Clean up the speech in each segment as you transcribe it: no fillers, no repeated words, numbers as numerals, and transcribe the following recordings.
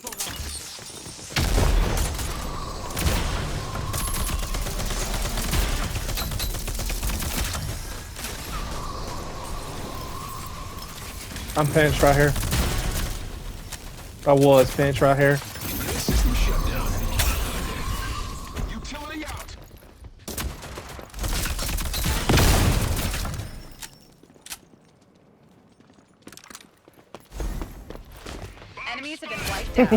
I'm pinched right here. I was pinched right here. System shut down. Utility out. Enemies have been wiped out.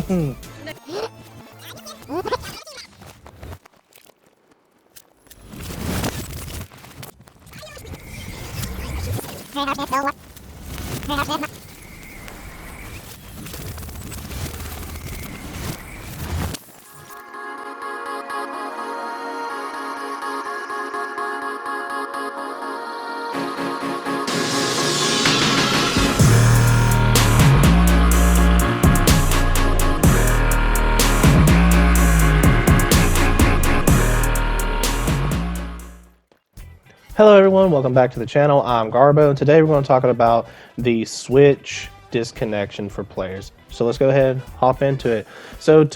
Hello everyone, welcome back to the channel. I'm Garbo, and today we're going to talk about the Switch disconnection for players. So let's go ahead, hop into it. So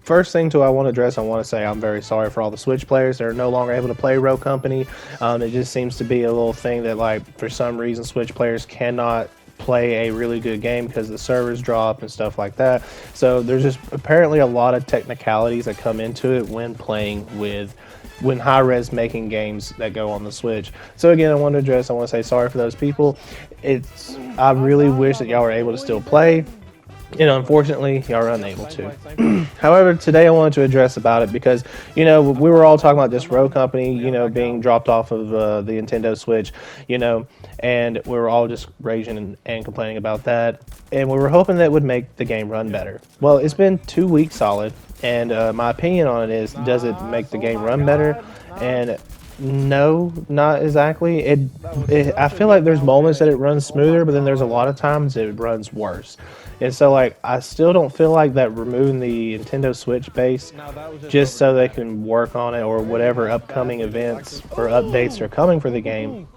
first thing I want to address, I want to say I'm very sorry for all the Switch players that are no longer able to play Rogue Company. It just seems to be a little thing that, like, for some reason Switch players cannot play a really good game because the servers drop and stuff like that. So there's just apparently a lot of technicalities that come into it when Hi-Rez making games that go on the Switch. So again, I want to say sorry for those people. I really wish that y'all were able to still play. Unfortunately, y'all are unable to. However, today I wanted to address about it because, we were all talking about this Rogue Company, being dropped off of the Nintendo Switch, and we were all just raging and complaining about that. And we were hoping that it would make the game run better. Well, it's been 2 weeks solid, and my opinion on it is, does it make the game run better? And no, not exactly. I feel like there's moments that it runs smoother, but then there's a lot of times it runs worse. And so, like, I still don't feel like that removing the Nintendo Switch base just so they can work on it, or whatever upcoming events or updates are coming for the game,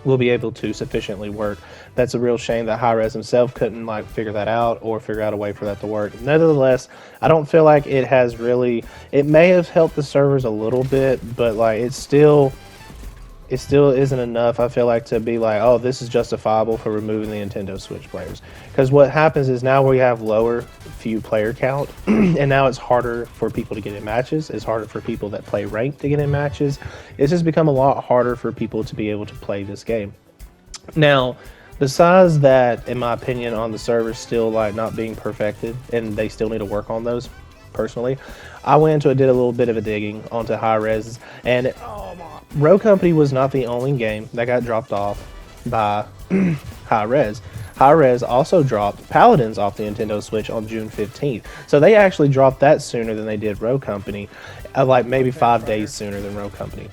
will be able to sufficiently work. That's a real shame that Hi-Rez himself couldn't, like, figure that out or figure out a way for that to work. Nevertheless, I don't feel like it has really, it may have helped the servers a little bit, but, like, it still isn't enough, I feel like, to be like, oh, this is justifiable for removing the Nintendo Switch players. Because what happens is now we have lower few player count, and now it's harder for people to get in matches. It's harder for people that play ranked to get in matches. It's just become a lot harder for people to be able to play this game. Now, besides that, in my opinion, on the servers still, like, not being perfected, and they still need to work on those, personally, I did a little bit of a digging onto Hi-Rez, and Rogue Company was not the only game that got dropped off by Hi-Rez. Hi-Rez also dropped Paladins off the Nintendo Switch on June 15th. So they actually dropped that sooner than they did Rogue Company, like maybe 5 days sooner than Rogue Company.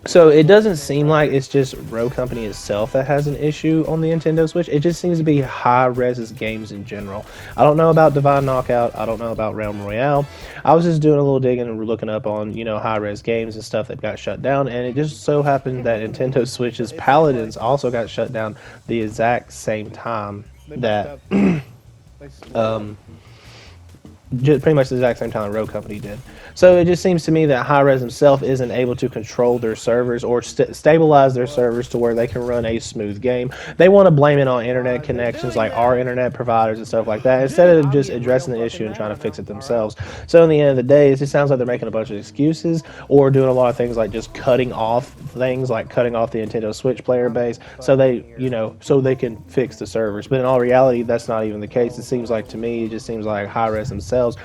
So it doesn't seem like it's just Rogue Company itself that has an issue on the Nintendo Switch. It just seems to be Hi-Rez's games in general. I don't know about Divine Knockout. I don't know about Realm Royale. I was just doing a little digging and looking up on, Hi-Rez games and stuff that got shut down. And it just so happened that Nintendo Switch's Paladins also got shut down the exact same time that pretty much the exact same time Rogue Company did. So it just seems to me that Hi-Rez himself isn't able to control their servers or stabilize their servers to where they can run a smooth game. They want to blame it on internet connections, like our internet providers and stuff like that, instead of just addressing the issue and trying to fix it themselves. So in the end of the day, it just sounds like they're making a bunch of excuses, or doing a lot of things like just cutting off things, like cutting off the Nintendo Switch player base, so they can fix the servers. But in all reality, that's not even the case. It seems like, to me, it just seems like Hi-Rez themselves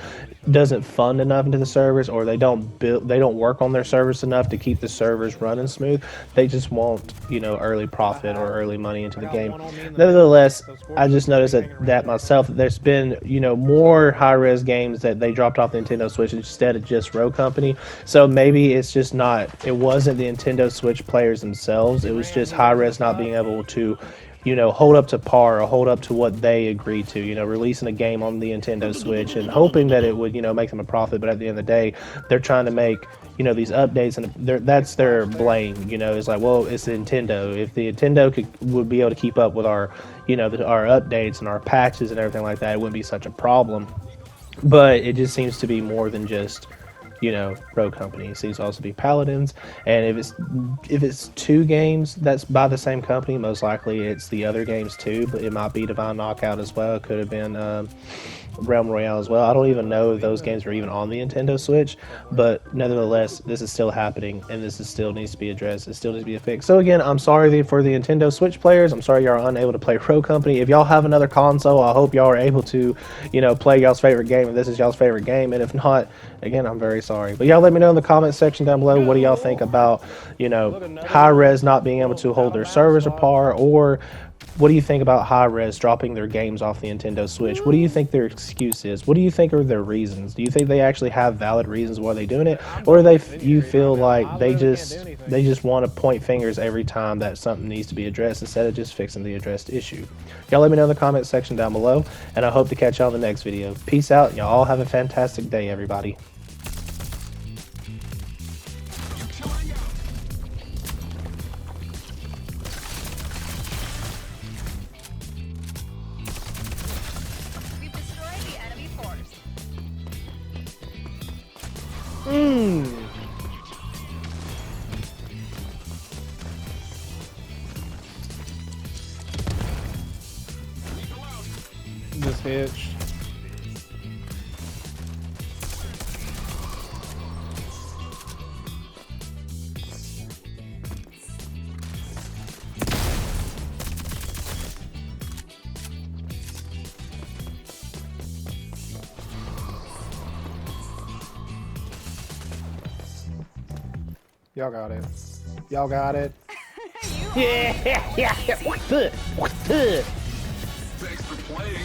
doesn't fund enough into the servers, or they don't work on their servers enough to keep the servers running smooth. They just want, early profit or early money into the game. Nevertheless, I just noticed that myself, there's been, more Hi-Rez games that they dropped off the Nintendo Switch instead of just Rogue Company. So maybe it wasn't the Nintendo Switch players themselves. It was just Hi-Rez not being able to hold up to par or hold up to what they agreed to, releasing a game on the Nintendo Switch and hoping that it would, make them a profit. But at the end of the day, they're trying to make, these updates, and that's their blame. It's like, well, it's Nintendo. If the Nintendo would be able to keep up with our, our updates and our patches and everything like that, it wouldn't be such a problem. but it just seems to be more than just Rogue Company. It seems to also be Paladins, and if it's two games that's by the same company, most likely it's the other games too. But it might be Divine Knockout as well. It could have been Realm Royale as well. I don't even know if those games are even on the Nintendo Switch, but nevertheless, this is still happening, and this is still needs to be addressed. It still needs to be fixed. So again, I'm sorry for the Nintendo Switch players. I'm sorry y'all are unable to play Rogue Company. If y'all have another console, I hope y'all are able to, play y'all's favorite game. If this is y'all's favorite game, and if not, again, I'm very sorry. But y'all let me know in the comment section down below. What do y'all think about, Hi-Rez not being able to hold their servers apart, or what do you think about Hi-Rez dropping their games off the Nintendo Switch? What do you think their excuse is? What do you think are their reasons? Do you think they actually have valid reasons why they're doing it, or you feel like they just want to point fingers every time that something needs to be addressed instead of just fixing the addressed issue? Y'all let me know in the comment section down below, and I hope to catch y'all in the next video. Peace out. Y'all all have a fantastic day, everybody. We've destroyed the enemy force. Just hitched. Y'all got it. Y'all got it. Thanks for playing.